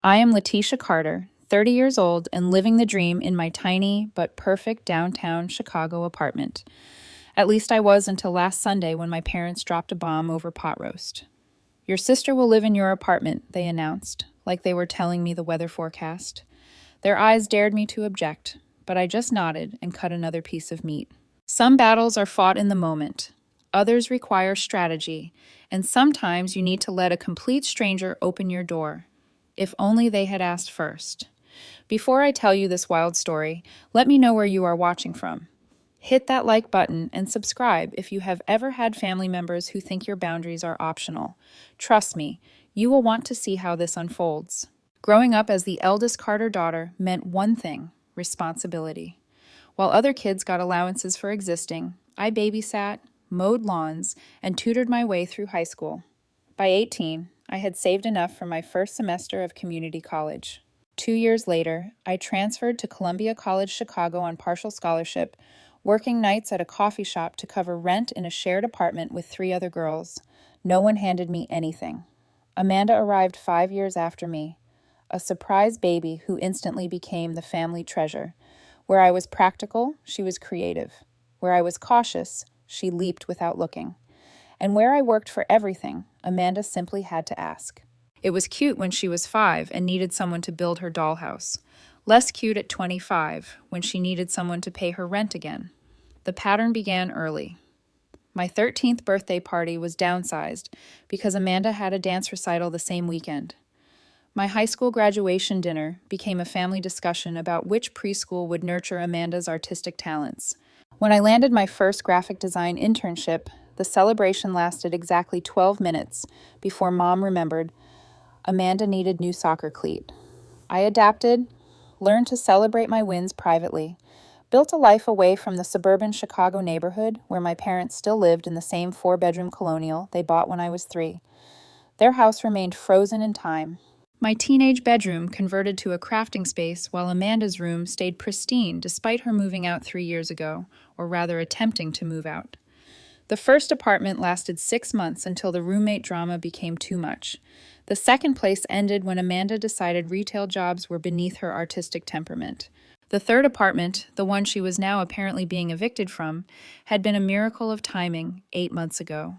I am Leticia Carter, 30 years old and living the dream in my tiny but perfect downtown Chicago apartment. At least I was until last Sunday when my parents dropped a bomb over pot roast. Your sister will live in your apartment, they announced, like they were telling me the weather forecast. Their eyes dared me to object, but I just nodded and cut another piece of meat. Some battles are fought in the moment. Others require strategy, and sometimes you need to let a complete stranger open your door. If only they had asked first. Before I tell you this wild story, let me know where you are watching from. Hit that like button and subscribe if you have ever had family members who think your boundaries are optional. Trust me, you will want to see how this unfolds. Growing up as the eldest Carter daughter meant one thing: responsibility. While other kids got allowances for existing, I babysat, mowed lawns, and tutored my way through high school. By 18, I had saved enough for my first semester of community college. 2 years later, I transferred to Columbia College Chicago on partial scholarship, working nights at a coffee shop to cover rent in a shared apartment with 3 other girls. No one handed me anything. Amanda arrived 5 years after me, a surprise baby who instantly became the family treasure. Where I was practical, she was creative. Where I was cautious, she leaped without looking. And where I worked for everything, Amanda simply had to ask. It was cute when she was 5 and needed someone to build her dollhouse. Less cute at 25, when she needed someone to pay her rent again. The pattern began early. My 13th birthday party was downsized because Amanda had a dance recital the same weekend. My high school graduation dinner became a family discussion about which preschool would nurture Amanda's artistic talents. When I landed my first graphic design internship, the celebration lasted exactly 12 minutes before Mom remembered Amanda needed new soccer cleat. I adapted, learned to celebrate my wins privately, built a life away from the suburban Chicago neighborhood where my parents still lived in the same 4-bedroom colonial they bought when I was 3. Their house remained frozen in time. My teenage bedroom converted to a crafting space while Amanda's room stayed pristine despite her moving out 3 years ago, or rather attempting to move out. The first apartment lasted 6 months until the roommate drama became too much. The second place ended when Amanda decided retail jobs were beneath her artistic temperament. The third apartment, the one she was now apparently being evicted from, had been a miracle of timing 8 months ago.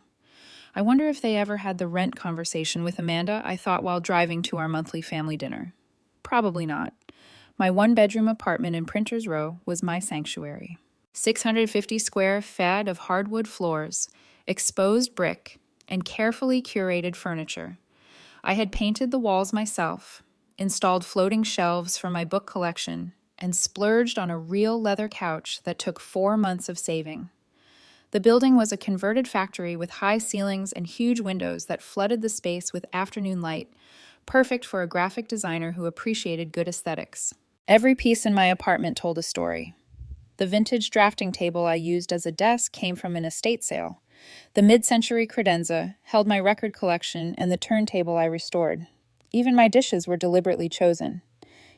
I wonder if they ever had the rent conversation with Amanda, I thought while driving to our monthly family dinner. Probably not. My 1-bedroom apartment in Printers Row was my sanctuary. 650 square feet of hardwood floors, exposed brick, and carefully curated furniture. I had painted the walls myself, installed floating shelves for my book collection, and splurged on a real leather couch that took 4 months of saving. The building was a converted factory with high ceilings and huge windows that flooded the space with afternoon light, perfect for a graphic designer who appreciated good aesthetics. Every piece in my apartment told a story. The vintage drafting table I used as a desk came from an estate sale. The mid-century credenza held my record collection and the turntable I restored. Even my dishes were deliberately chosen.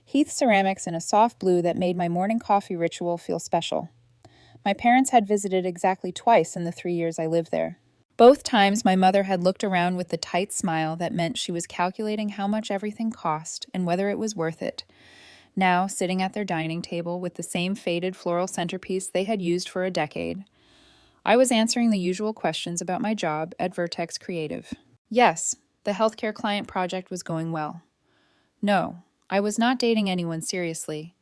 Heath ceramics in a soft blue that made my morning coffee ritual feel special. My parents had visited exactly twice in the 3 years I lived there. Both times my mother had looked around with the tight smile that meant she was calculating how much everything cost and whether it was worth it. Now, sitting at their dining table with the same faded floral centerpiece they had used for a decade, I was answering the usual questions about my job at Vertex Creative. Yes, the healthcare client project was going well. No, I was not dating anyone seriously.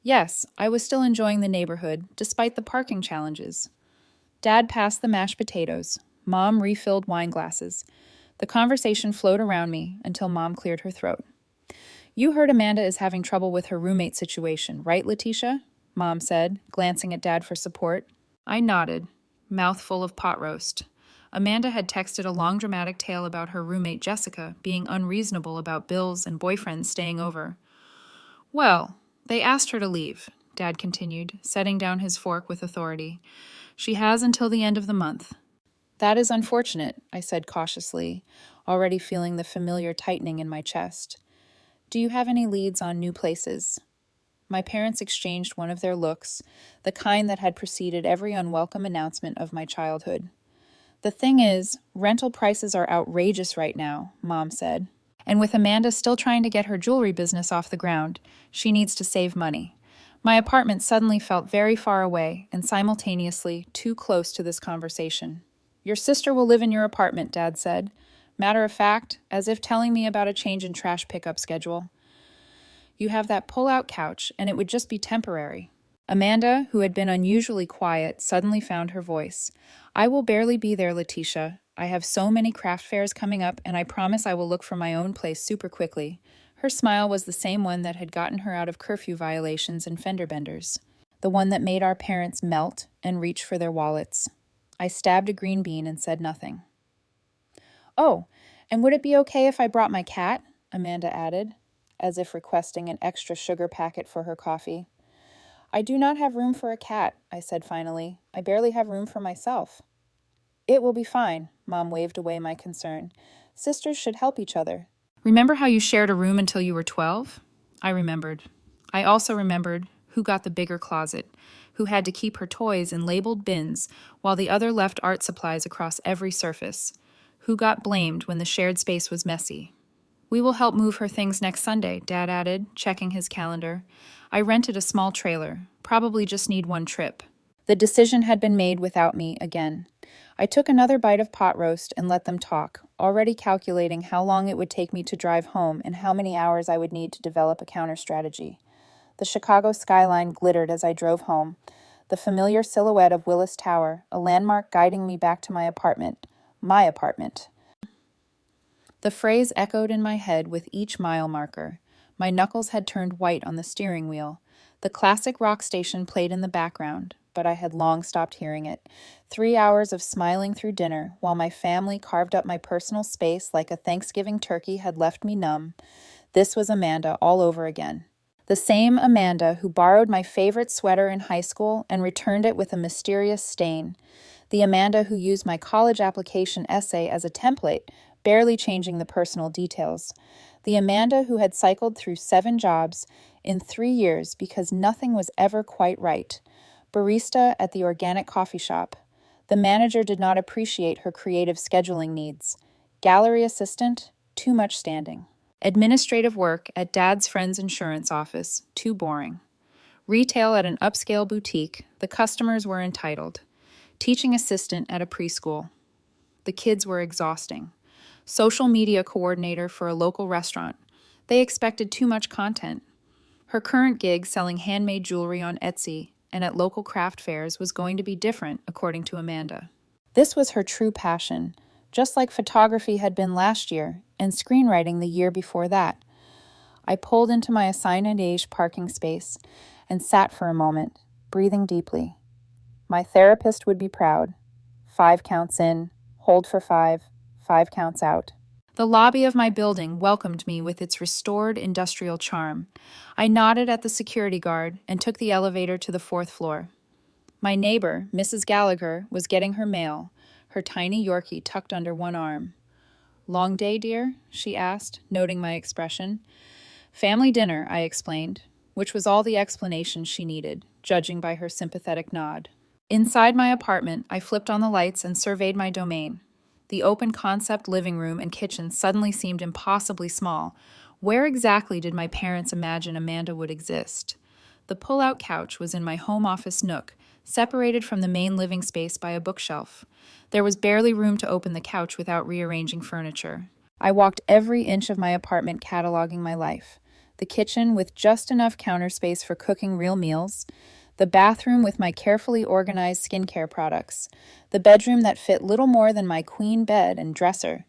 Yes, I was still enjoying the neighborhood, despite the parking challenges. Dad passed the mashed potatoes. Mom refilled wine glasses. The conversation flowed around me until Mom cleared her throat. You heard Amanda is having trouble with her roommate situation, right, Leticia? Mom said, glancing at Dad for support. I nodded, mouth full of pot roast. Amanda had texted a long dramatic tale about her roommate Jessica being unreasonable about bills and boyfriends staying over. Well, they asked her to leave, Dad continued, setting down his fork with authority. She has until the end of the month. That is unfortunate, I said cautiously, already feeling the familiar tightening in my chest. Do you have any leads on new places? My parents exchanged one of their looks, the kind that had preceded every unwelcome announcement of my childhood. The thing is, rental prices are outrageous right now, Mom said. And with Amanda still trying to get her jewelry business off the ground, she needs to save money. My apartment suddenly felt very far away and simultaneously too close to this conversation. "Your sister will live in your apartment," Dad said. Matter of fact, as if telling me about a change in trash pickup schedule. "You have that pull-out couch, and it would just be temporary." Amanda, who had been unusually quiet, suddenly found her voice. "I will barely be there, Leticia. I have so many craft fairs coming up, and I promise I will look for my own place super quickly." Her smile was the same one that had gotten her out of curfew violations and fender benders. The one that made our parents melt and reach for their wallets. I stabbed a green bean and said nothing. "Oh, and would it be okay if I brought my cat?" Amanda added, as if requesting an extra sugar packet for her coffee. "I do not have room for a cat," I said finally. "I barely have room for myself." "It will be fine," Mom waved away my concern. "Sisters should help each other." "Remember how you shared a room until you were 12? I remembered. I also remembered who got the bigger closet, who had to keep her toys in labeled bins while the other left art supplies across every surface, who got blamed when the shared space was messy. "We will help move her things next Sunday," Dad added, checking his calendar. "I rented a small trailer, probably just need one trip." The decision had been made without me again. I took another bite of pot roast and let them talk, already calculating how long it would take me to drive home and how many hours I would need to develop a counter strategy. The Chicago skyline glittered as I drove home, the familiar silhouette of Willis Tower, a landmark guiding me back to my apartment. My apartment. The phrase echoed in my head with each mile marker. My knuckles had turned white on the steering wheel. The classic rock station played in the background, but I had long stopped hearing it. 3 hours of smiling through dinner, while my family carved up my personal space like a Thanksgiving turkey, had left me numb. This was Amanda all over again. The same Amanda who borrowed my favorite sweater in high school and returned it with a mysterious stain. The Amanda who used my college application essay as a template, barely changing the personal details. The Amanda who had cycled through 7 jobs in 3 years because nothing was ever quite right. Barista at the organic coffee shop. The manager did not appreciate her creative scheduling needs. Gallery assistant, too much standing. Administrative work at Dad's friend's insurance office, too boring. Retail at an upscale boutique, the customers were entitled. Teaching assistant at a preschool. The kids were exhausting. Social media coordinator for a local restaurant. They expected too much content. Her current gig selling handmade jewelry on Etsy and at local craft fairs was going to be different, according to Amanda. This was her true passion, just like photography had been last year and screenwriting the year before that. I pulled into my assigned parking space and sat for a moment, breathing deeply. My therapist would be proud. 5 counts in, hold for 5, 5 counts out. The lobby of my building welcomed me with its restored industrial charm. I nodded at the security guard and took the elevator to the 4th floor. My neighbor, Mrs. Gallagher, was getting her mail, her tiny Yorkie tucked under one arm. "Long day, dear?" she asked, noting my expression. "Family dinner," I explained, which was all the explanation she needed, judging by her sympathetic nod. Inside my apartment, I flipped on the lights and surveyed my domain. The open-concept living room and kitchen suddenly seemed impossibly small. Where exactly did my parents imagine Amanda would exist? The pull-out couch was in my home office nook, separated from the main living space by a bookshelf. There was barely room to open the couch without rearranging furniture. I walked every inch of my apartment cataloging my life. The kitchen with just enough counter space for cooking real meals. The bathroom with my carefully organized skincare products. The bedroom that fit little more than my queen bed and dresser.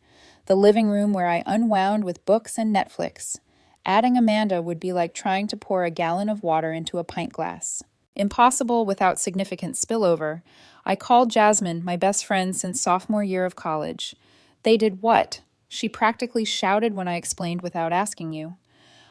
The living room where I unwound with books and Netflix. Adding Amanda would be like trying to pour a gallon of water into a pint glass. Impossible without significant spillover. I called Jasmine, my best friend since sophomore year of college. "They did what?" She practically shouted when I explained without asking you.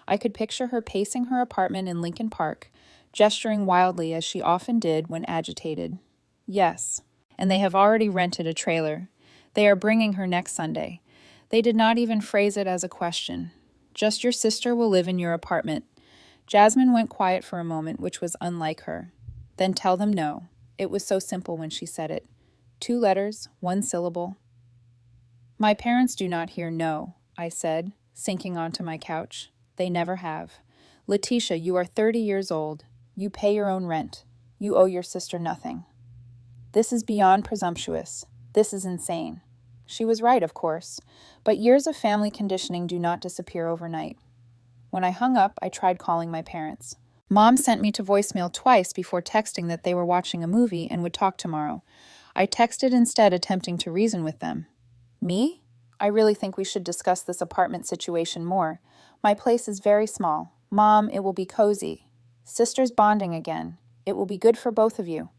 I could picture her pacing her apartment in Lincoln Park, gesturing wildly as she often did when agitated. "Yes, and they have already rented a trailer. They are bringing her next Sunday." They did not even phrase it as a question. "Just your sister will live in your apartment." Jasmine went quiet for a moment, which was unlike her. "Then tell them no." It was so simple when she said it. 2 letters, 1 syllable. "My parents do not hear no," I said, sinking onto my couch. They never have. Leticia, you are 30 years old. You pay your own rent. You owe your sister nothing. This is beyond presumptuous. This is insane. She was right, of course, but years of family conditioning do not disappear overnight. When I hung up, I tried calling my parents. Mom sent me to voicemail twice before texting that they were watching a movie and would talk tomorrow. I texted instead, attempting to reason with them. Me? I really think we should discuss this apartment situation more. My place is very small. Mom, it will be cozy. Sisters bonding again. It will be good for both of you.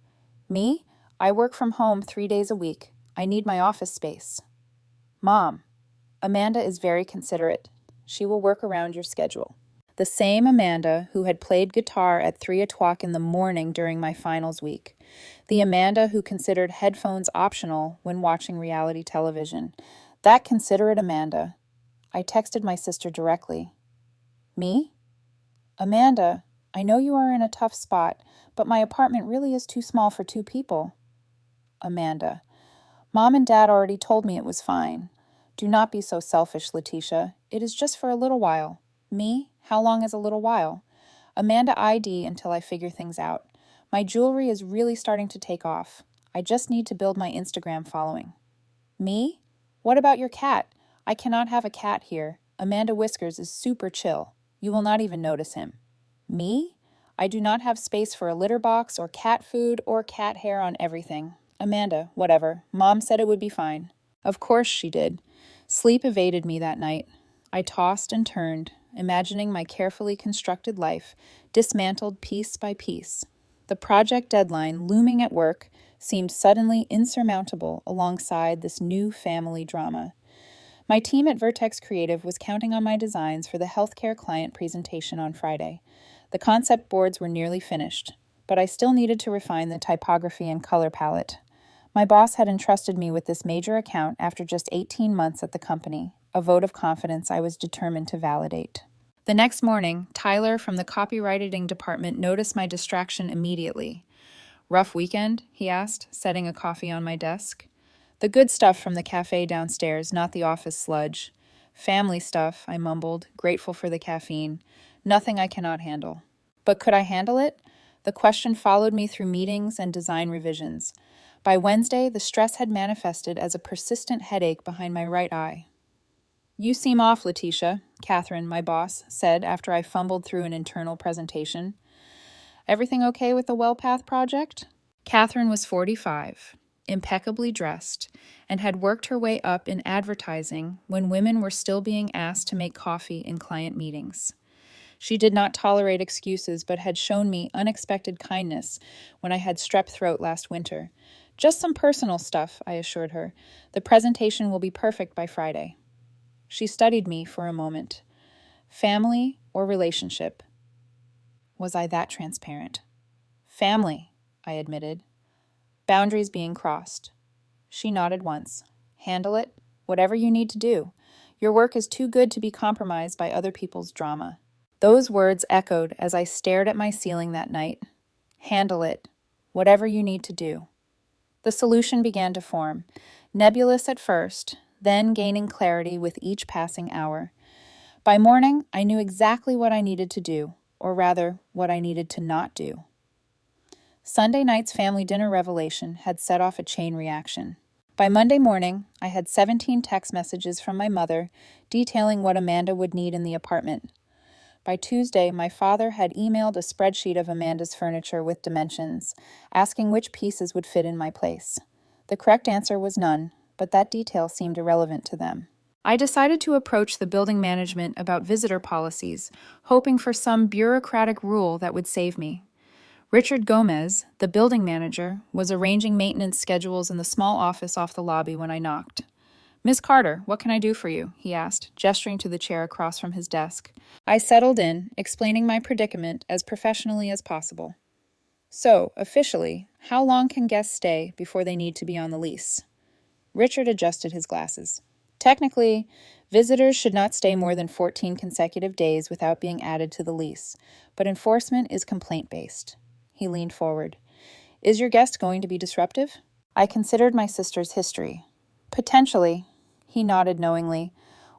Me? I work from home 3 days a week. I need my office space. Mom, Amanda is very considerate. She will work around your schedule. The same Amanda who had played guitar at 3 o'clock in the morning during my finals week. The Amanda who considered headphones optional when watching reality television. That considerate Amanda. I texted my sister directly. Me? Amanda, I know you are in a tough spot, but my apartment really is too small for 2 people. Amanda, Mom and Dad already told me it was fine. Do not be so selfish, Leticia. It is just for a little while. Me? How long is a little while? Amanda ID until I figure things out. My jewelry is really starting to take off. I just need to build my Instagram following. Me? What about your cat? I cannot have a cat here. Amanda Whiskers is super chill. You will not even notice him. Me? I do not have space for a litter box or cat food or cat hair on everything. Amanda, whatever. Mom said it would be fine. Of course she did. Sleep evaded me that night. I tossed and turned, imagining my carefully constructed life, dismantled piece by piece. The project deadline looming at work seemed suddenly insurmountable alongside this new family drama. My team at Vertex Creative was counting on my designs for the healthcare client presentation on Friday. The concept boards were nearly finished, but I still needed to refine the typography and color palette. My boss had entrusted me with this major account after just 18 months at the company, a vote of confidence I was determined to validate. The next morning, Tyler from the copywriting department noticed my distraction immediately. Rough weekend? He asked, setting a coffee on my desk. The good stuff from the cafe downstairs, not the office sludge. Family stuff, I mumbled, grateful for the caffeine. Nothing I cannot handle. But could I handle it? The question followed me through meetings and design revisions. By Wednesday, the stress had manifested as a persistent headache behind my right eye. You seem off, Leticia, Catherine, my boss, said after I fumbled through an internal presentation. Everything okay with the WellPath project? Catherine was 45, impeccably dressed, and had worked her way up in advertising when women were still being asked to make coffee in client meetings. She did not tolerate excuses, but had shown me unexpected kindness when I had strep throat last winter. Just some personal stuff, I assured her. The presentation will be perfect by Friday. She studied me for a moment. Family or relationship? Was I that transparent? Family, I admitted. Boundaries being crossed. She nodded once. Handle it. Whatever you need to do. Your work is too good to be compromised by other people's drama. Those words echoed as I stared at my ceiling that night. Handle it. Whatever you need to do. The solution began to form, nebulous at first, then gaining clarity with each passing hour. By morning, I knew exactly what I needed to do, or rather, what I needed to not do. Sunday night's family dinner revelation had set off a chain reaction. By Monday morning, I had 17 text messages from my mother detailing what Amanda would need in the apartment. By Tuesday, my father had emailed a spreadsheet of Amanda's furniture with dimensions, asking which pieces would fit in my place. The correct answer was none, but that detail seemed irrelevant to them. I decided to approach the building management about visitor policies, hoping for some bureaucratic rule that would save me. Richard Gomez, the building manager, was arranging maintenance schedules in the small office off the lobby when I knocked. Miss Carter, what can I do for you? He asked, gesturing to the chair across from his desk. I settled in, explaining my predicament as professionally as possible. So, officially, how long can guests stay before they need to be on the lease? Richard adjusted his glasses. Technically, visitors should not stay more than 14 consecutive days without being added to the lease, but enforcement is complaint-based. He leaned forward. Is your guest going to be disruptive? I considered my sister's history. Potentially. He nodded knowingly.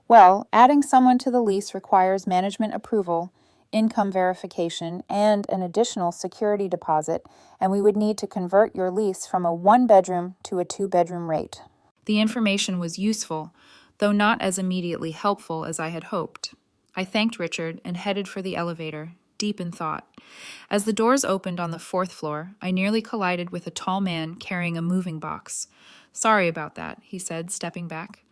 Well, adding someone to the lease requires management approval, income verification, and an additional security deposit, and we would need to convert your lease from a one-bedroom to a two-bedroom rate. The information was useful, though not as immediately helpful as I had hoped. I thanked Richard and headed for the elevator, deep in thought. As the doors opened on the fourth floor, I nearly collided with a tall man carrying a moving box. "Sorry about that," he said, stepping back.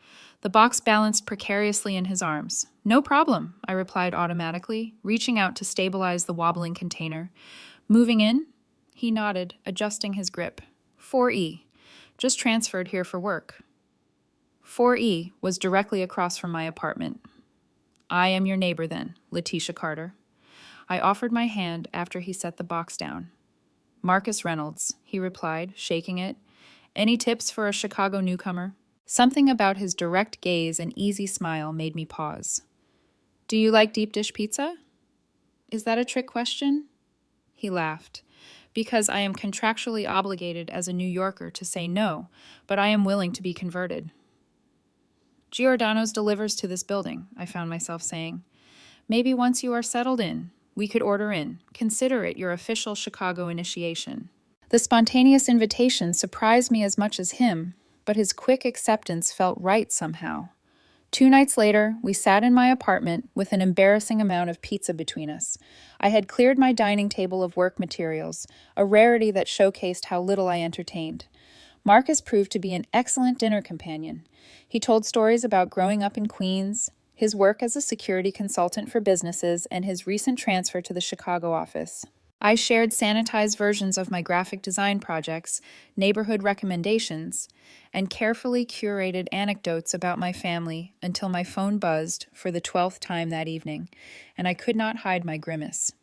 The box balanced precariously in his arms. "No problem," I replied automatically, reaching out to stabilize the wobbling container. "Moving in?" He nodded, adjusting his grip. 4E. Just transferred here for work. 4E was directly across from my apartment. "I am your neighbor then, Leticia Carter." I offered my hand after he set the box down. "Marcus Reynolds," he replied, shaking it. "Any tips for a Chicago newcomer?" Something about his direct gaze and easy smile made me pause. "Do you like deep dish pizza?" "Is that a trick question?" He laughed. "Because I am contractually obligated as a New Yorker to say no, but I am willing to be converted." "Giordano's delivers to this building," I found myself saying. "Maybe once you are settled in, we could order in. Consider it your official Chicago initiation." The spontaneous invitation surprised me as much as him, but his quick acceptance felt right somehow. 2 nights later, we sat in my apartment with an embarrassing amount of pizza between us. I had cleared my dining table of work materials, a rarity that showcased how little I entertained. Marcus proved to be an excellent dinner companion. He told stories about growing up in Queens, his work as a security consultant for businesses, and his recent transfer to the Chicago office. I shared sanitized versions of my graphic design projects, neighborhood recommendations, and carefully curated anecdotes about my family until my phone buzzed for the 12th time that evening, and I could not hide my grimace.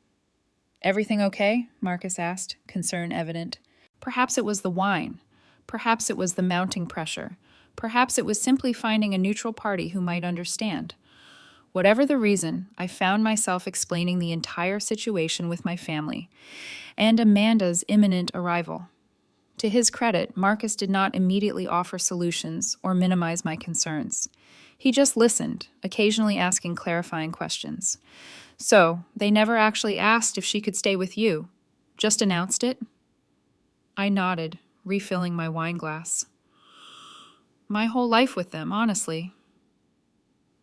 "Everything okay?" Marcus asked, concern evident. Perhaps it was the wine. Perhaps it was the mounting pressure. Perhaps it was simply finding a neutral party who might understand. Whatever the reason, I found myself explaining the entire situation with my family, and Amanda's imminent arrival. To his credit, Marcus did not immediately offer solutions or minimize my concerns. He just listened, occasionally asking clarifying questions. "So, they never actually asked if she could stay with you? Just announced it?" I nodded, refilling my wine glass. "My whole life with them, honestly."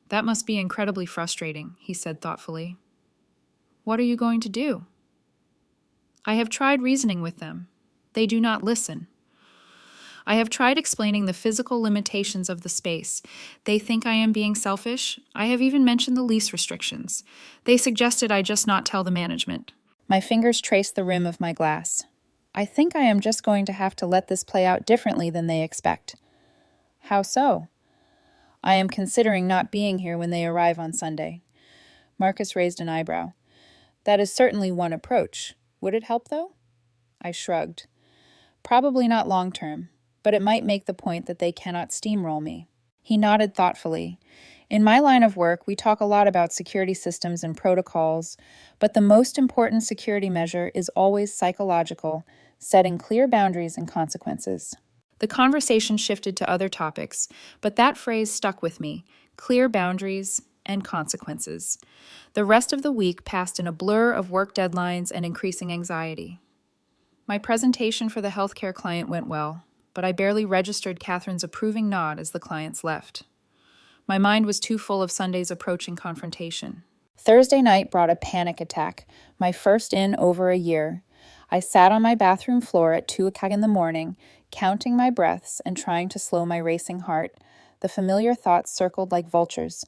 "That must be incredibly frustrating," he said thoughtfully. "What are you going to do?" "I have tried reasoning with them. They do not listen. I have tried explaining the physical limitations of the space. They think I am being selfish. I have even mentioned the lease restrictions. They suggested I just not tell the management." My fingers traced the rim of my glass. "I think I am just going to have to let this play out differently than they expect." "How so?" "I am considering not being here when they arrive on Sunday." Marcus raised an eyebrow. "That is certainly one approach. Would it help, though?" I shrugged. "Probably not long term, but it might make the point that they cannot steamroll me." He nodded thoughtfully. "In my line of work, we talk a lot about security systems and protocols, but the most important security measure is always psychological, setting clear boundaries and consequences." The conversation shifted to other topics, but that phrase stuck with me: clear boundaries and consequences. The rest of the week passed in a blur of work deadlines and increasing anxiety. My presentation for the healthcare client went well, but I barely registered Catherine's approving nod as the clients left. My mind was too full of Sunday's approaching confrontation. Thursday night brought a panic attack, my first in over a year. I sat on my bathroom floor at 2 o'clock in the morning, counting my breaths and trying to slow my racing heart. The familiar thoughts circled like vultures.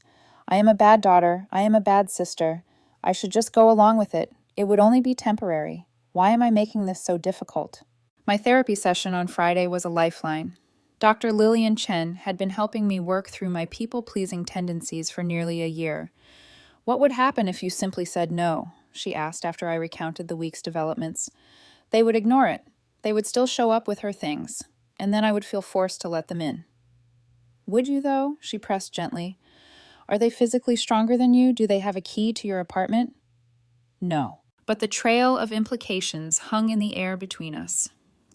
I am a bad daughter. I am a bad sister. I should just go along with it. It would only be temporary. Why am I making this so difficult? My therapy session on Friday was a lifeline. Dr. Lillian Chen had been helping me work through my people-pleasing tendencies for nearly a year. "What would happen if you simply said no?" she asked after I recounted the week's developments. "They would ignore it. They would still show up with her things, and then I would feel forced to let them in." "Would you, though?" she pressed gently. "Are they physically stronger than you? Do they have a key to your apartment?" "No." But the trail of implications hung in the air between us.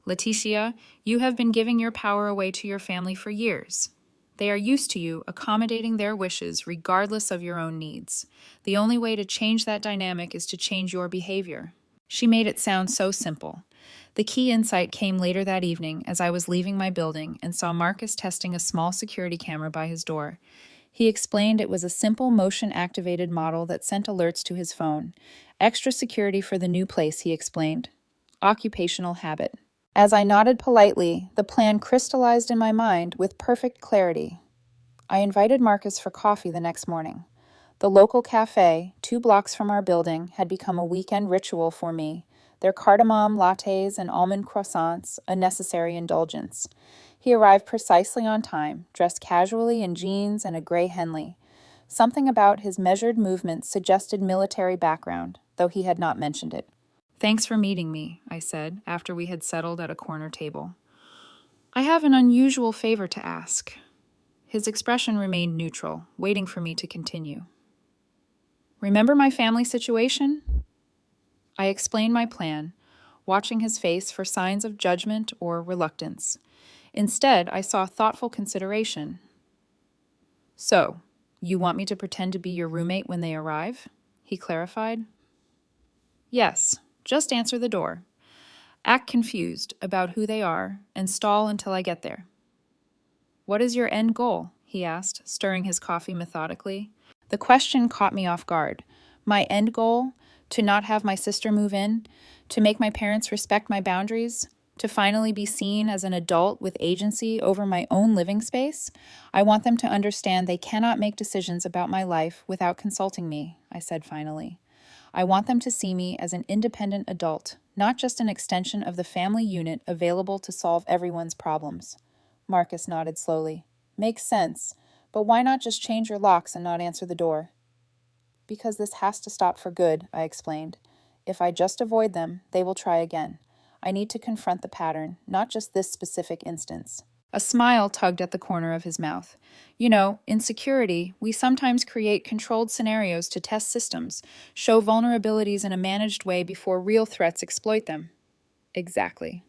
"Leticia, you have been giving your power away to your family for years. They are used to you accommodating their wishes regardless of your own needs. The only way to change that dynamic is to change your behavior. She made it sound so simple. The key insight came later that evening as I was leaving my building and saw Marcus testing a small security camera by his door. He explained it was a simple motion-activated model that sent alerts to his phone. Extra security for the new place, he explained. Occupational habit. As I nodded politely, the plan crystallized in my mind with perfect clarity. I invited Marcus for coffee the next morning. The local cafe, 2 blocks from our building, had become a weekend ritual for me. Their cardamom lattes and almond croissants, a necessary indulgence. He arrived precisely on time, dressed casually in jeans and a gray Henley. Something about his measured movements suggested military background, though he had not mentioned it. "Thanks for meeting me," I said, after we had settled at a corner table. "I have an unusual favor to ask." His expression remained neutral, waiting for me to continue. "Remember my family situation?" I explained my plan, watching his face for signs of judgment or reluctance. Instead, I saw thoughtful consideration. "So, you want me to pretend to be your roommate when they arrive?" he clarified. "Yes, just answer the door. Act confused about who they are and stall until I get there." "What is your end goal?" he asked, stirring his coffee methodically. The question caught me off guard. My end goal? To not have my sister move in? To make my parents respect my boundaries? To finally be seen as an adult with agency over my own living space? "I want them to understand they cannot make decisions about my life without consulting me," I said finally. "I want them to see me as an independent adult, not just an extension of the family unit available to solve everyone's problems." Marcus nodded slowly. "Makes sense, but why not just change your locks and not answer the door?" "Because this has to stop for good," I explained. "If I just avoid them, they will try again. I need to confront the pattern, not just this specific instance." A smile tugged at the corner of his mouth. "You know, in security, we sometimes create controlled scenarios to test systems, show vulnerabilities in a managed way before real threats exploit them." "Exactly."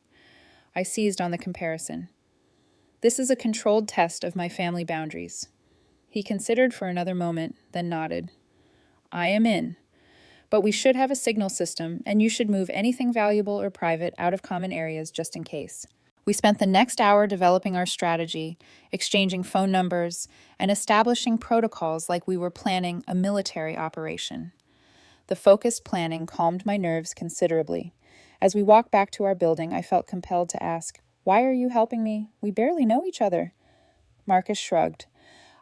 I seized on the comparison. "This is a controlled test of my family boundaries." He considered for another moment, then nodded. "I am in. But we should have a signal system, and you should move anything valuable or private out of common areas just in case." We spent the next hour developing our strategy, exchanging phone numbers, and establishing protocols like we were planning a military operation. The focused planning calmed my nerves considerably. As we walked back to our building, I felt compelled to ask, "Why are you helping me? We barely know each other." Marcus shrugged.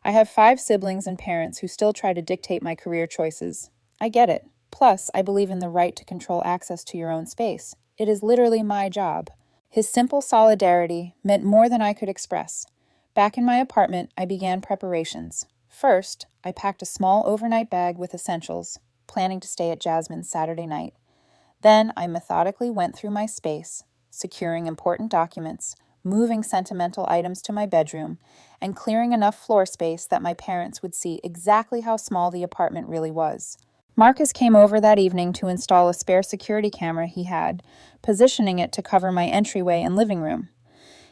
"I have 5 siblings and parents who still try to dictate my career choices. I get it. Plus, I believe in the right to control access to your own space. It is literally my job." His simple solidarity meant more than I could express. Back in my apartment, I began preparations. First, I packed a small overnight bag with essentials, planning to stay at Jasmine's Saturday night. Then I methodically went through my space, securing important documents, moving sentimental items to my bedroom, and clearing enough floor space that my parents would see exactly how small the apartment really was. Marcus came over that evening to install a spare security camera he had, positioning it to cover my entryway and living room.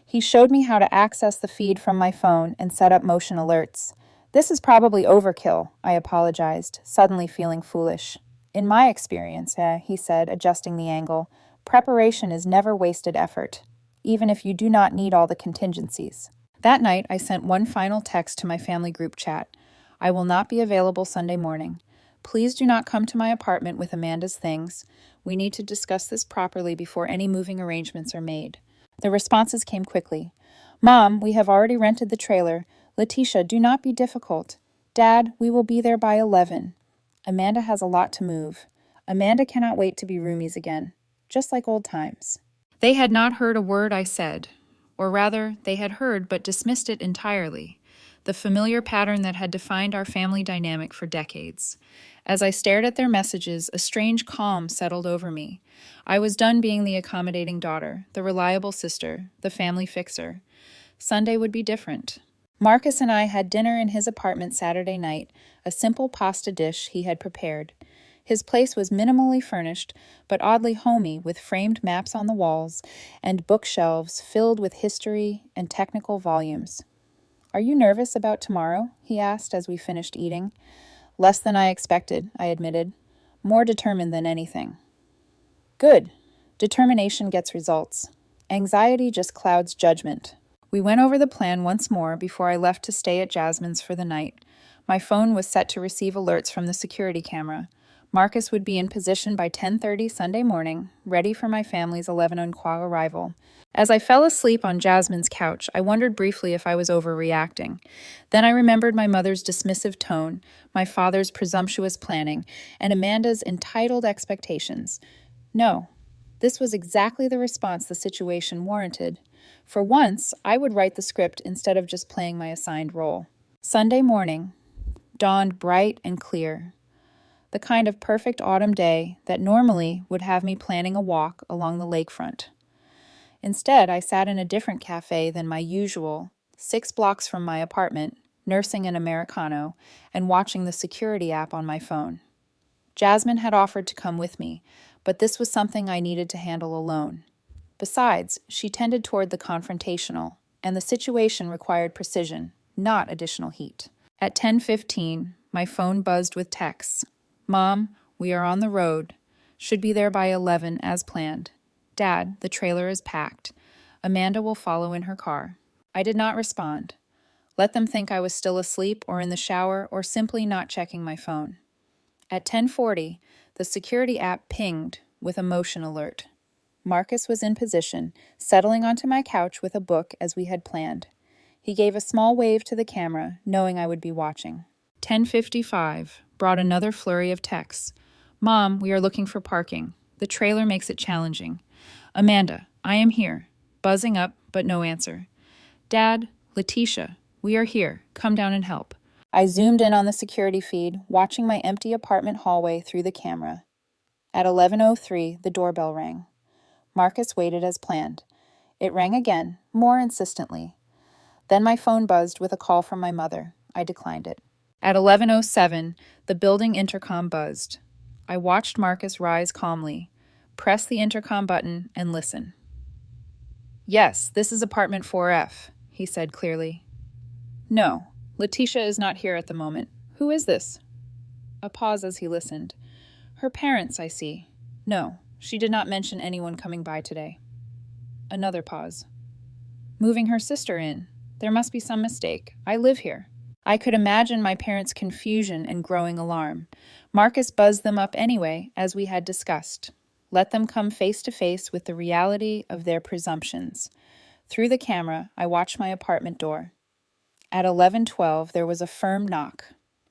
He showed me how to access the feed from my phone and set up motion alerts. "This is probably overkill," I apologized, suddenly feeling foolish. "In my experience," he said, adjusting the angle, "preparation is never wasted effort, even if you do not need all the contingencies." That night, I sent one final text to my family group chat. "I will not be available Sunday morning. Please do not come to my apartment with Amanda's things. We need to discuss this properly before any moving arrangements are made." The responses came quickly. "Mom, we have already rented the trailer. Leticia, do not be difficult. Dad, we will be there by 11. Amanda has a lot to move. Amanda cannot wait to be roomies again, just like old times." They had not heard a word I said, or rather, they had heard but dismissed it entirely, the familiar pattern that had defined our family dynamic for decades. As I stared at their messages, a strange calm settled over me. I was done being the accommodating daughter, the reliable sister, the family fixer. Sunday would be different. Marcus and I had dinner in his apartment Saturday night, a simple pasta dish he had prepared. His place was minimally furnished, but oddly homey, with framed maps on the walls and bookshelves filled with history and technical volumes. "Are you nervous about tomorrow?" he asked as we finished eating. "Less than I expected," I admitted. "More determined than anything." "Good. Determination gets results. Anxiety just clouds judgment." We went over the plan once more before I left to stay at Jasmine's for the night. My phone was set to receive alerts from the security camera. Marcus would be in position by 10:30 Sunday morning, ready for my family's 11:00 arrival. As I fell asleep on Jasmine's couch, I wondered briefly if I was overreacting. Then I remembered my mother's dismissive tone, my father's presumptuous planning, and Amanda's entitled expectations. No, this was exactly the response the situation warranted. For once, I would write the script instead of just playing my assigned role. Sunday morning dawned bright and clear, the kind of perfect autumn day that normally would have me planning a walk along the lakefront. Instead, I sat in a different cafe than my usual, 6 blocks from my apartment, nursing an Americano and watching the security app on my phone. Jasmine had offered to come with me, but this was something I needed to handle alone. Besides, she tended toward the confrontational, and the situation required precision, not additional heat. At 10:15, my phone buzzed with texts. "Mom, we are on the road. Should be there by 11 as planned. Dad, the trailer is packed. Amanda will follow in her car." I did not respond. Let them think I was still asleep or in the shower or simply not checking my phone. At 10:40, the security app pinged with a motion alert. Marcus was in position, settling onto my couch with a book as we had planned. He gave a small wave to the camera, knowing I would be watching. 10:55 brought another flurry of texts. "Mom, we are looking for parking. The trailer makes it challenging. Amanda, I am here." Buzzing up, but no answer. "Dad, Leticia, we are here. Come down and help." I zoomed in on the security feed, watching my empty apartment hallway through the camera. At 11:03, the doorbell rang. Marcus waited as planned. It rang again, more insistently. Then my phone buzzed with a call from my mother. I declined it. At 11:07, the building intercom buzzed. I watched Marcus rise calmly, press the intercom button, and listen. "Yes, this is apartment 4F, he said clearly. "No, Leticia is not here at the moment. Who is this?" A pause as he listened. "Her parents, I see. No, she did not mention anyone coming by today." Another pause. "Moving her sister in. There must be some mistake. I live here." I could imagine my parents' confusion and growing alarm. Marcus buzzed them up anyway, as we had discussed. Let them come face to face with the reality of their presumptions. Through the camera, I watched my apartment door. At 11:12, there was a firm knock.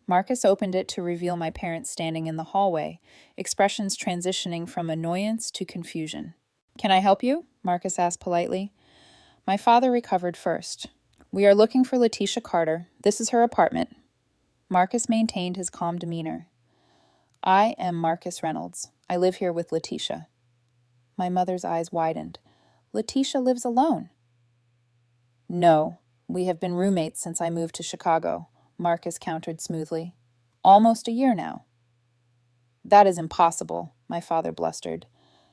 Marcus opened it to reveal my parents standing in the hallway, expressions transitioning from annoyance to confusion. "Can I help you?" Marcus asked politely. My father recovered first. "We are looking for Leticia Carter. This is her apartment." Marcus maintained his calm demeanor. "I am Marcus Reynolds. I live here with Leticia." My mother's eyes widened. "Leticia lives alone." "No, we have been roommates since I moved to Chicago," Marcus countered smoothly. "Almost a year now." "That is impossible," my father blustered.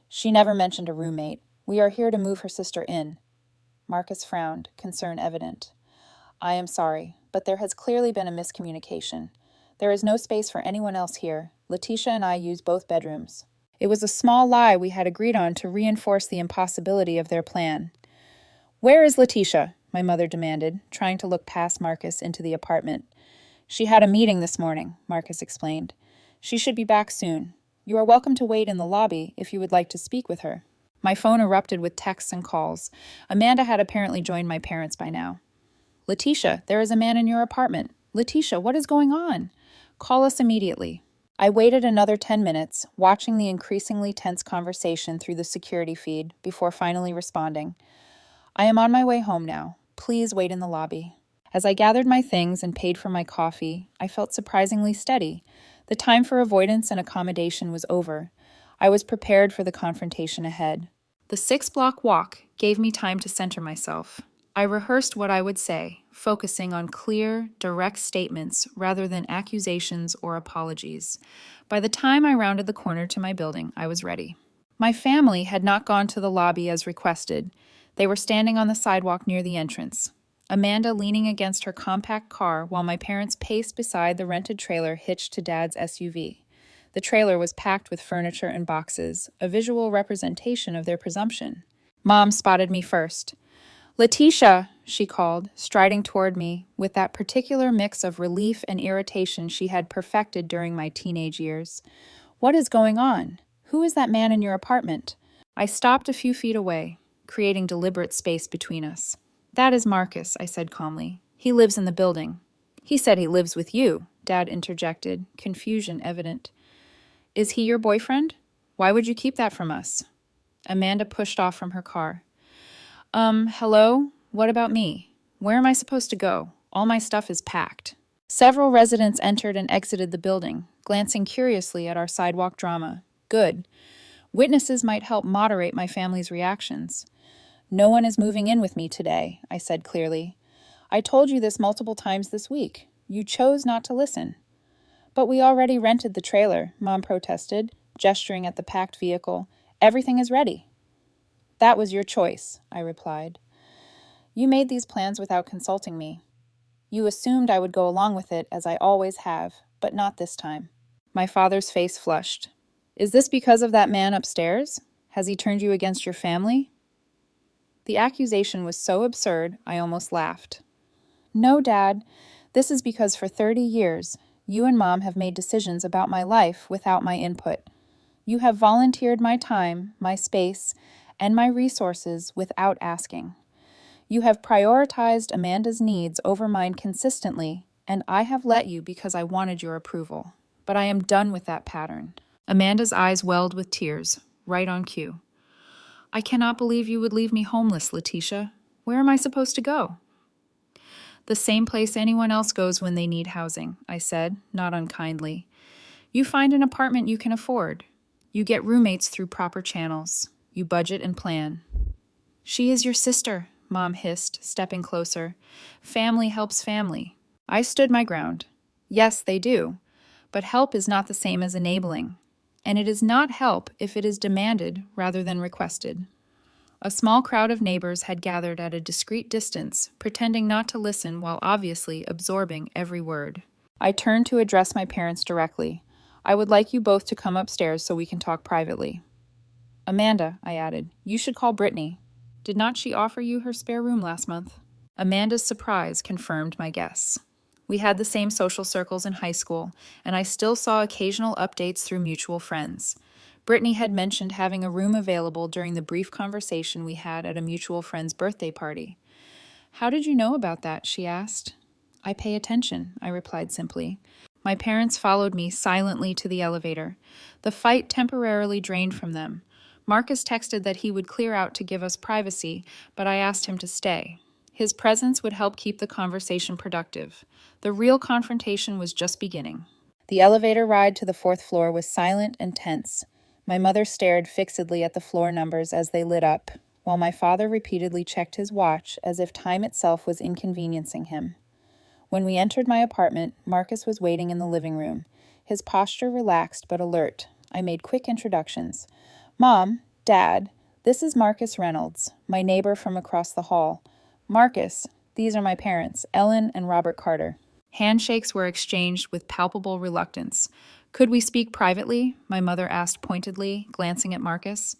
"She never mentioned a roommate. We are here to move her sister in." Marcus frowned, concern evident. "I am sorry, but there has clearly been a miscommunication. There is no space for anyone else here. Leticia and I use both bedrooms." It was a small lie we had agreed on to reinforce the impossibility of their plan. "Where is Leticia?" my mother demanded, trying to look past Marcus into the apartment. "She had a meeting this morning," Marcus explained. "She should be back soon. You are welcome to wait in the lobby if you would like to speak with her." My phone erupted with texts and calls. Amanda had apparently joined my parents by now. "Leticia, there is a man in your apartment. Leticia, what is going on? Call us immediately." I waited another 10 minutes, watching the increasingly tense conversation through the security feed before finally responding. "I am on my way home now. Please wait in the lobby." As I gathered my things and paid for my coffee, I felt surprisingly steady. The time for avoidance and accommodation was over. I was prepared for the confrontation ahead. The 6-block walk gave me time to center myself. I rehearsed what I would say, focusing on clear, direct statements rather than accusations or apologies. By the time I rounded the corner to my building, I was ready. My family had not gone to the lobby as requested. They were standing on the sidewalk near the entrance. Amanda leaning against her compact car while my parents paced beside the rented trailer hitched to Dad's SUV. The trailer was packed with furniture and boxes, a visual representation of their presumption. Mom spotted me first. "Leticia," she called, striding toward me with that particular mix of relief and irritation she had perfected during my teenage years. "What is going on? Who is that man in your apartment?" I stopped a few feet away, creating deliberate space between us. "That is Marcus," I said calmly. "He lives in the building." "He said he lives with you," Dad interjected, confusion evident. "Is he your boyfriend? Why would you keep that from us?" Amanda pushed off from her car. Hello? What about me? Where am I supposed to go? All my stuff is packed." Several residents entered and exited the building, glancing curiously at our sidewalk drama. Good. Witnesses might help moderate my family's reactions. "No one is moving in with me today," I said clearly. "I told you this multiple times this week. You chose not to listen." "But we already rented the trailer," Mom protested, gesturing at the packed vehicle. "Everything is ready." "That was your choice," I replied. "You made these plans without consulting me. You assumed I would go along with it, as I always have, but not this time." My father's face flushed. "Is this because of that man upstairs? Has he turned you against your family?" The accusation was so absurd, I almost laughed. "No, Dad. This is because for 30 years, you and Mom have made decisions about my life without my input. You have volunteered my time, my space, and my resources without asking. You have prioritized Amanda's needs over mine consistently, and I have let you because I wanted your approval. But I am done with that pattern." Amanda's eyes welled with tears, right on cue. "I cannot believe you would leave me homeless, Leticia. Where am I supposed to go?" "The same place anyone else goes when they need housing," I said, not unkindly. "You find an apartment you can afford. You get roommates through proper channels. You budget and plan." "She is your sister," Mom hissed, stepping closer. "Family helps family." I stood my ground. Yes, they do. But help is not the same as enabling. And it is not help if it is demanded rather than requested. A small crowd of neighbors had gathered at a discreet distance, pretending not to listen while obviously absorbing every word. I turned to address my parents directly. "I would like you both to come upstairs so we can talk privately." "Amanda," I added, "you should call Brittany. Did not she offer you her spare room last month?" Amanda's surprise confirmed my guess. We had the same social circles in high school, and I still saw occasional updates through mutual friends. Brittany had mentioned having a room available during the brief conversation we had at a mutual friend's birthday party. "How did you know about that?" she asked. "I pay attention," I replied simply. My parents followed me silently to the elevator. The fight temporarily drained from them. Marcus texted that he would clear out to give us privacy, but I asked him to stay. His presence would help keep the conversation productive. The real confrontation was just beginning. The elevator ride to the 4th floor was silent and tense. My mother stared fixedly at the floor numbers as they lit up, while my father repeatedly checked his watch as if time itself was inconveniencing him. When we entered my apartment, Marcus was waiting in the living room, his posture relaxed but alert. I made quick introductions. "Mom, Dad, this is Marcus Reynolds, my neighbor from across the hall. Marcus, these are my parents, Ellen and Robert Carter." Handshakes were exchanged with palpable reluctance. "Could we speak privately?" my mother asked pointedly, glancing at Marcus.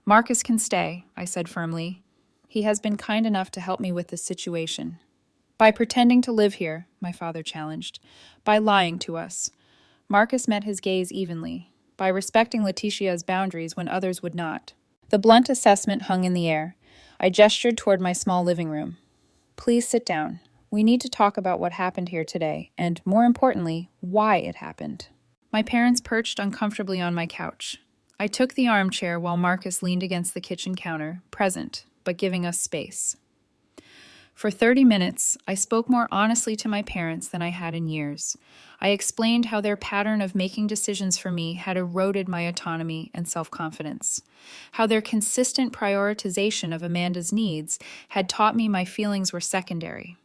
"Marcus can stay," I said firmly. "He has been kind enough to help me with this situation." "By pretending to live here," my father challenged. "By lying to us." Marcus met his gaze evenly. "By respecting Leticia's boundaries when others would not." The blunt assessment hung in the air. I gestured toward my small living room. "Please sit down. We need to talk about what happened here today, and, more importantly, why it happened." My parents perched uncomfortably on my couch. I took the armchair while Marcus leaned against the kitchen counter, present, but giving us space. For 30 minutes, I spoke more honestly to my parents than I had in years. I explained how their pattern of making decisions for me had eroded my autonomy and self-confidence, how their consistent prioritization of Amanda's needs had taught me my feelings were secondary,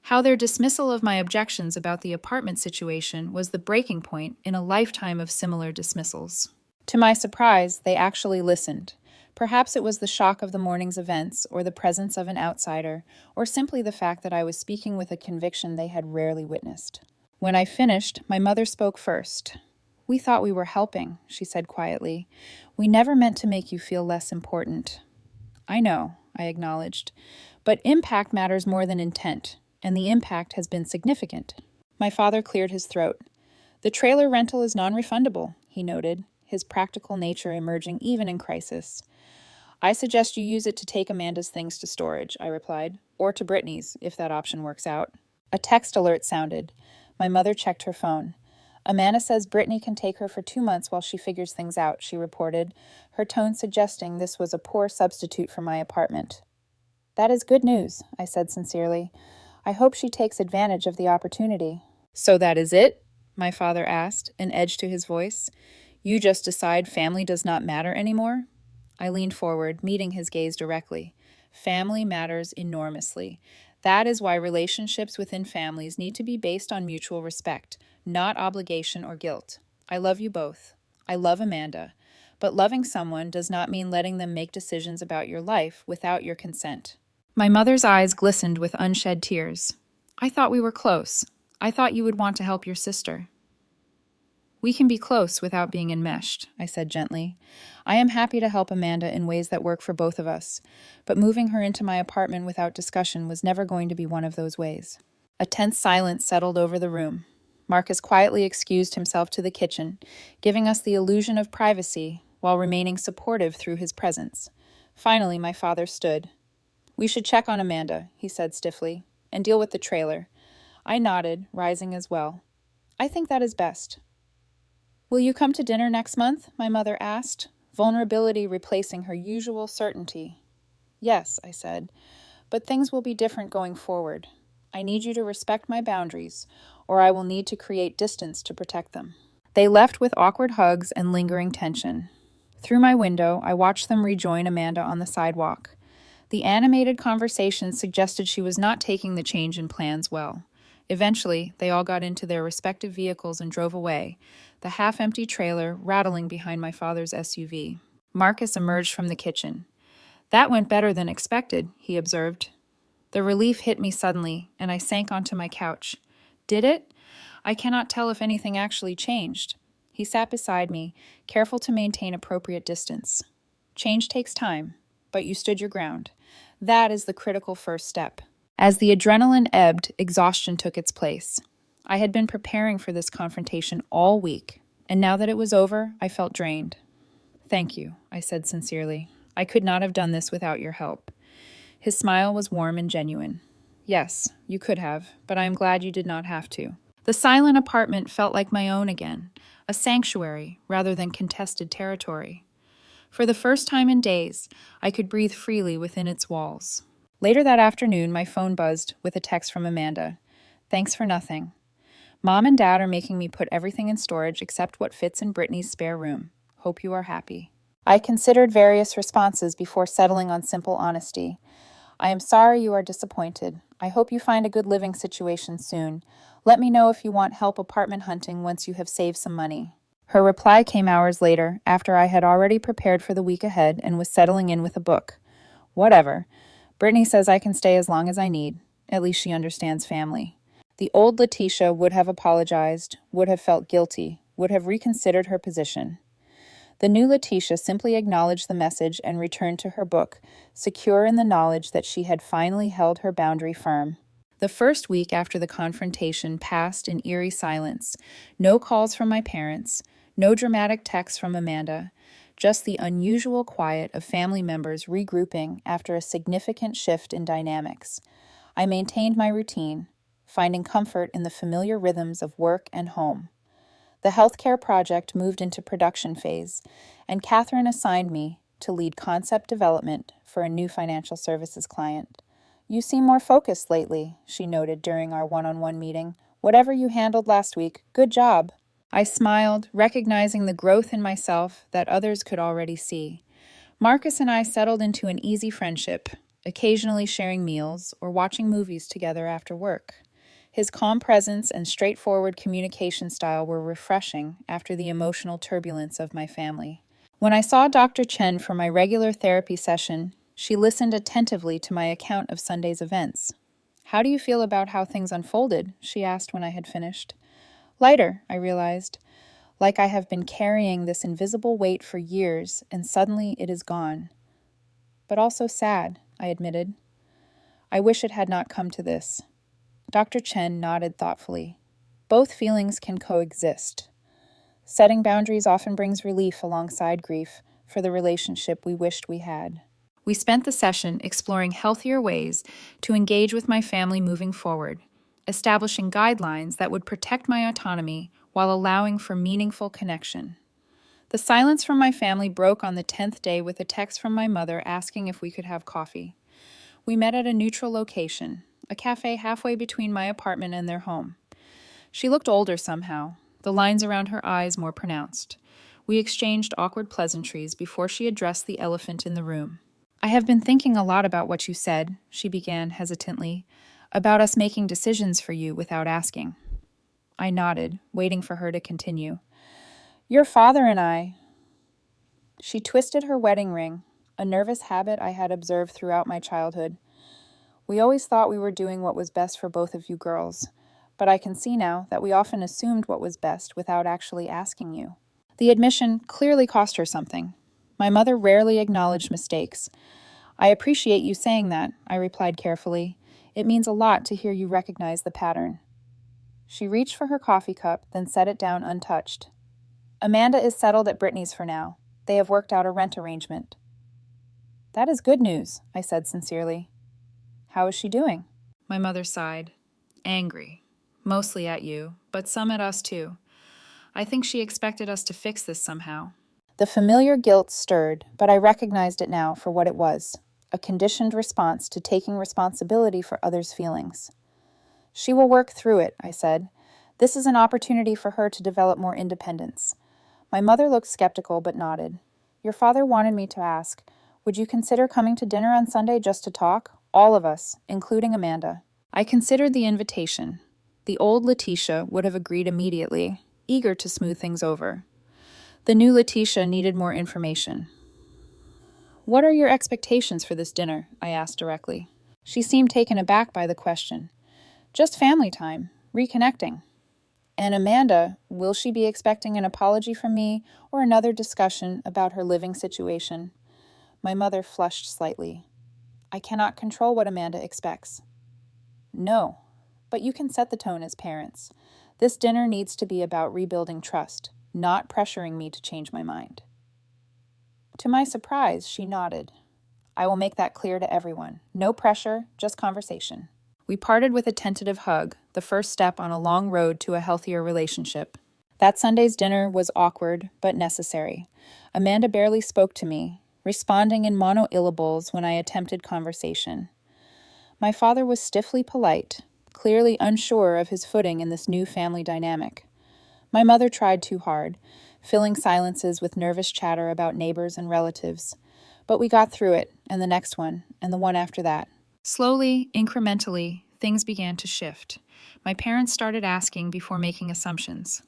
how their dismissal of my objections about the apartment situation was the breaking point in a lifetime of similar dismissals. To my surprise, they actually listened, Perhaps it was the shock of the morning's events, or the presence of an outsider, or simply the fact that I was speaking with a conviction they had rarely witnessed. When I finished, my mother spoke first. "We thought we were helping," she said quietly. "We never meant to make you feel less important." "I know," I acknowledged. "But impact matters more than intent, and the impact has been significant." My father cleared his throat. "The trailer rental is non-refundable," he noted, his practical nature emerging even in crisis. "I suggest you use it to take Amanda's things to storage," I replied, "or to Brittany's, if that option works out." A text alert sounded. My mother checked her phone. "Amanda says Brittany can take her for 2 months while she figures things out," she reported, her tone suggesting this was a poor substitute for my apartment. "That is good news," I said sincerely. "I hope she takes advantage of the opportunity." "So that is it?" my father asked, an edge to his voice. "You just decide family does not matter anymore?" I leaned forward, meeting his gaze directly. Family matters enormously. That is why relationships within families need to be based on mutual respect, not obligation or guilt. I love you both. I love Amanda. But loving someone does not mean letting them make decisions about your life without your consent. My mother's eyes glistened with unshed tears. "I thought we were close. I thought you would want to help your sister." "We can be close without being enmeshed," I said gently. "I am happy to help Amanda in ways that work for both of us, but moving her into my apartment without discussion was never going to be one of those ways." A tense silence settled over the room. Marcus quietly excused himself to the kitchen, giving us the illusion of privacy while remaining supportive through his presence. Finally, my father stood. "We should check on Amanda," he said stiffly, "and deal with the trailer." I nodded, rising as well. "I think that is best." "Will you come to dinner next month?" my mother asked, vulnerability replacing her usual certainty. "Yes," I said, "but things will be different going forward. I need you to respect my boundaries, or I will need to create distance to protect them." They left with awkward hugs and lingering tension. Through my window, I watched them rejoin Amanda on the sidewalk. The animated conversation suggested she was not taking the change in plans well. Eventually, they all got into their respective vehicles and drove away, the half-empty trailer rattling behind my father's SUV. Marcus emerged from the kitchen. "That went better than expected," he observed. The relief hit me suddenly, and I sank onto my couch. "Did it? I cannot tell if anything actually changed." He sat beside me, careful to maintain appropriate distance. "Change takes time, but you stood your ground. That is the critical first step." As the adrenaline ebbed, exhaustion took its place. I had been preparing for this confrontation all week, and now that it was over, I felt drained. "Thank you," I said sincerely. "I could not have done this without your help." His smile was warm and genuine. "Yes, you could have, but I am glad you did not have to." The silent apartment felt like my own again, a sanctuary rather than contested territory. For the first time in days, I could breathe freely within its walls. Later that afternoon, my phone buzzed with a text from Amanda. "Thanks for nothing. Mom and Dad are making me put everything in storage except what fits in Brittany's spare room. Hope you are happy." I considered various responses before settling on simple honesty. "I am sorry you are disappointed. I hope you find a good living situation soon. Let me know if you want help apartment hunting once you have saved some money." Her reply came hours later, after I had already prepared for the week ahead and was settling in with a book. "Whatever. Brittany says I can stay as long as I need. At least she understands family." The old Leticia would have apologized, would have felt guilty, would have reconsidered her position. The new Leticia simply acknowledged the message and returned to her book, secure in the knowledge that she had finally held her boundary firm. The first week after the confrontation passed in eerie silence. No calls from my parents, no dramatic texts from Amanda, just the unusual quiet of family members regrouping after a significant shift in dynamics. I maintained my routine, finding comfort in the familiar rhythms of work and home. The healthcare project moved into production phase, and Catherine assigned me to lead concept development for a new financial services client. "You seem more focused lately," she noted during our one-on-one meeting. "Whatever you handled last week, good job." I smiled, recognizing the growth in myself that others could already see. Marcus and I settled into an easy friendship, occasionally sharing meals or watching movies together after work. His calm presence and straightforward communication style were refreshing after the emotional turbulence of my family. When I saw Dr. Chen for my regular therapy session, she listened attentively to my account of Sunday's events. "How do you feel about how things unfolded?" she asked when I had finished. "Lighter," I realized, "like I have been carrying this invisible weight for years and suddenly it is gone." "But also sad," I admitted. "I wish it had not come to this." Dr. Chen nodded thoughtfully. "Both feelings can coexist. Setting boundaries often brings relief alongside grief for the relationship we wished we had." We spent the session exploring healthier ways to engage with my family moving forward, establishing guidelines that would protect my autonomy while allowing for meaningful connection. The silence from my family broke on the 10th day with a text from my mother asking if we could have coffee. We met at a neutral location, a cafe halfway between my apartment and their home. She looked older somehow, the lines around her eyes more pronounced. We exchanged awkward pleasantries before she addressed the elephant in the room. "I have been thinking a lot about what you said," she began hesitantly, "about us making decisions for you without asking." I nodded, waiting for her to continue. "Your father and I—" She twisted her wedding ring, a nervous habit I had observed throughout my childhood. "We always thought we were doing what was best for both of you girls, but I can see now that we often assumed what was best without actually asking you." The admission clearly cost her something. My mother rarely acknowledged mistakes. "I appreciate you saying that," I replied carefully. "It means a lot to hear you recognize the pattern." She reached for her coffee cup, then set it down untouched. "Amanda is settled at Brittany's for now. They have worked out a rent arrangement." "That is good news," I said sincerely. "How is she doing?" My mother sighed. "Angry. Mostly at you, but some at us too. I think she expected us to fix this somehow." The familiar guilt stirred, but I recognized it now for what it was, a conditioned response to taking responsibility for others' feelings. "She will work through it," I said. "This is an opportunity for her to develop more independence." My mother looked skeptical but nodded. "Your father wanted me to ask, would you consider coming to dinner on Sunday just to talk? All of us, including Amanda." I considered the invitation. The old Leticia would have agreed immediately, eager to smooth things over. The new Leticia needed more information. "What are your expectations for this dinner?" I asked directly. She seemed taken aback by the question. "Just family time, reconnecting." "And Amanda, will she be expecting an apology from me or another discussion about her living situation?" My mother flushed slightly. "I cannot control what Amanda expects." "No, but you can set the tone as parents. This dinner needs to be about rebuilding trust, not pressuring me to change my mind." To my surprise, she nodded. "I will make that clear to everyone. No pressure, just conversation." We parted with a tentative hug, the first step on a long road to a healthier relationship. That Sunday's dinner was awkward, but necessary. Amanda barely spoke to me, responding in monosyllables when I attempted conversation. My father was stiffly polite, clearly unsure of his footing in this new family dynamic. My mother tried too hard, filling silences with nervous chatter about neighbors and relatives. But we got through it, and the next one, and the one after that. Slowly, incrementally, things began to shift. My parents started asking before making assumptions.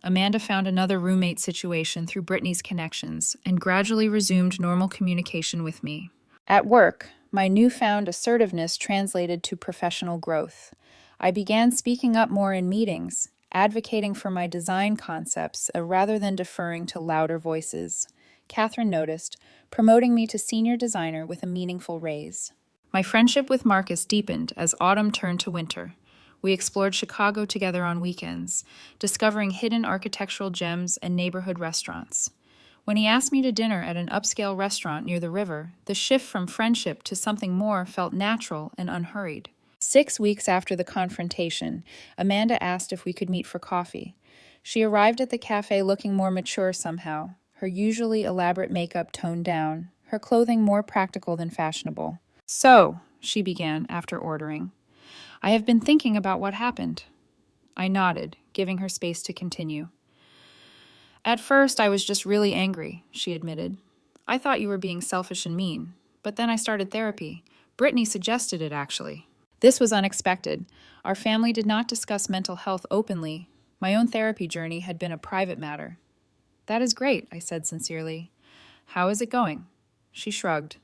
Amanda found another roommate situation through Brittany's connections and gradually resumed normal communication with me. At work, my newfound assertiveness translated to professional growth. I began speaking up more in meetings, advocating for my design concepts rather than deferring to louder voices. Catherine noticed, promoting me to senior designer with a meaningful raise. My friendship with Marcus deepened as autumn turned to winter. We explored Chicago together on weekends, discovering hidden architectural gems and neighborhood restaurants. When he asked me to dinner at an upscale restaurant near the river, the shift from friendship to something more felt natural and unhurried. 6 weeks after the confrontation, Amanda asked if we could meet for coffee. She arrived at the cafe looking more mature somehow, her usually elaborate makeup toned down, her clothing more practical than fashionable. "So," she began after ordering, "I have been thinking about what happened." I nodded, giving her space to continue. "At first, I was just really angry," she admitted. "I thought you were being selfish and mean, but then I started therapy. Brittany suggested it, actually." This was unexpected. Our family did not discuss mental health openly. My own therapy journey had been a private matter. "That is great," I said sincerely. "How is it going?" She shrugged.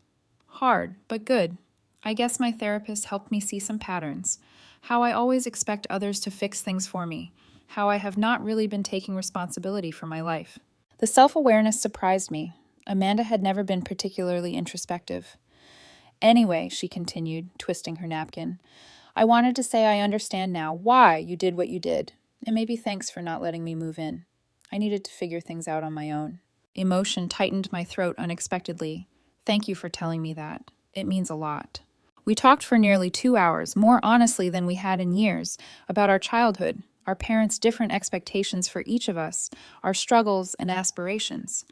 "Hard, but good. I guess my therapist helped me see some patterns. How I always expect others to fix things for me. How I have not really been taking responsibility for my life." The self-awareness surprised me. Amanda had never been particularly introspective. "Anyway," she continued, twisting her napkin, "I wanted to say I understand now why you did what you did, and maybe thanks for not letting me move in. I needed to figure things out on my own." Emotion tightened my throat unexpectedly. "Thank you for telling me that. It means a lot." We talked for nearly 2 hours, more honestly than we had in years, about our childhood, our parents' different expectations for each of us, our struggles and aspirations.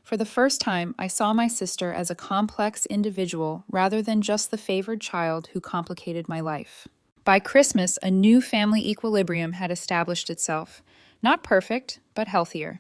For the first time, I saw my sister as a complex individual rather than just the favored child who complicated my life. By Christmas, a new family equilibrium had established itself. Not perfect, but healthier.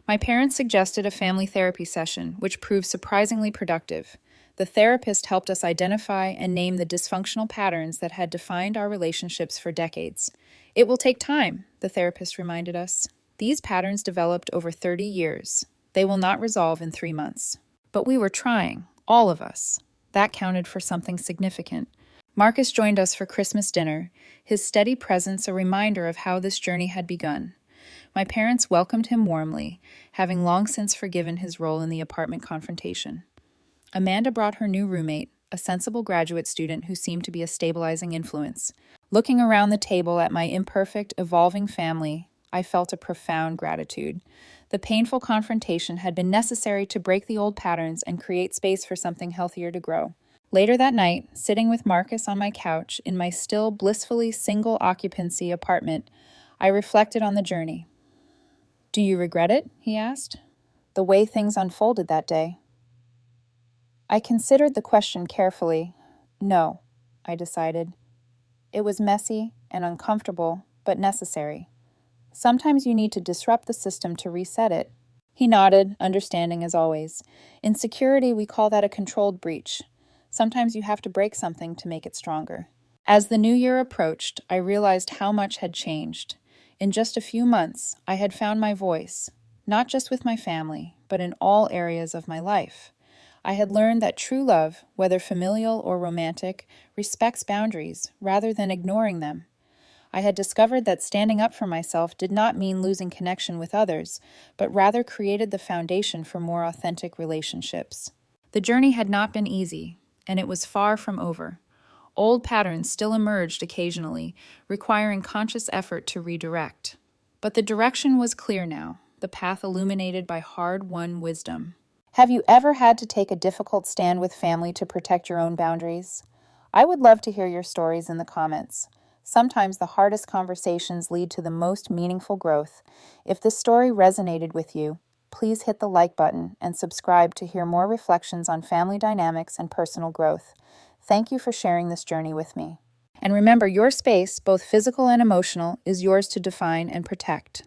My parents suggested a family therapy session, which proved surprisingly productive. The therapist helped us identify and name the dysfunctional patterns that had defined our relationships for decades. "It will take time," the therapist reminded us. "These patterns developed over 30 years. They will not resolve in 3 months." But we were trying, all of us. That counted for something significant. Marcus joined us for Christmas dinner, his steady presence a reminder of how this journey had begun. My parents welcomed him warmly, having long since forgiven his role in the apartment confrontation. Amanda brought her new roommate, a sensible graduate student who seemed to be a stabilizing influence. Looking around the table at my imperfect, evolving family, I felt a profound gratitude. The painful confrontation had been necessary to break the old patterns and create space for something healthier to grow. Later that night, sitting with Marcus on my couch in my still blissfully single-occupancy apartment, I reflected on the journey. "Do you regret it?" he asked. "The way things unfolded that day?" I considered the question carefully. "No," I decided. "It was messy and uncomfortable, but necessary. Sometimes you need to disrupt the system to reset it." He nodded, understanding as always. In security, we call that a controlled breach. Sometimes you have to break something to make it stronger. As the new year approached, I realized how much had changed. In just a few months, I had found my voice, not just with my family, but in all areas of my life. I had learned that true love, whether familial or romantic, respects boundaries rather than ignoring them. I had discovered that standing up for myself did not mean losing connection with others, but rather created the foundation for more authentic relationships. The journey had not been easy, and it was far from over. Old patterns still emerged occasionally, requiring conscious effort to redirect. But the direction was clear now, the path illuminated by hard-won wisdom. Have you ever had to take a difficult stand with family to protect your own boundaries? I would love to hear your stories in the comments. Sometimes the hardest conversations lead to the most meaningful growth. If this story resonated with you, please hit the like button and subscribe to hear more reflections on family dynamics and personal growth. Thank you for sharing this journey with me. And remember, your space, both physical and emotional, is yours to define and protect.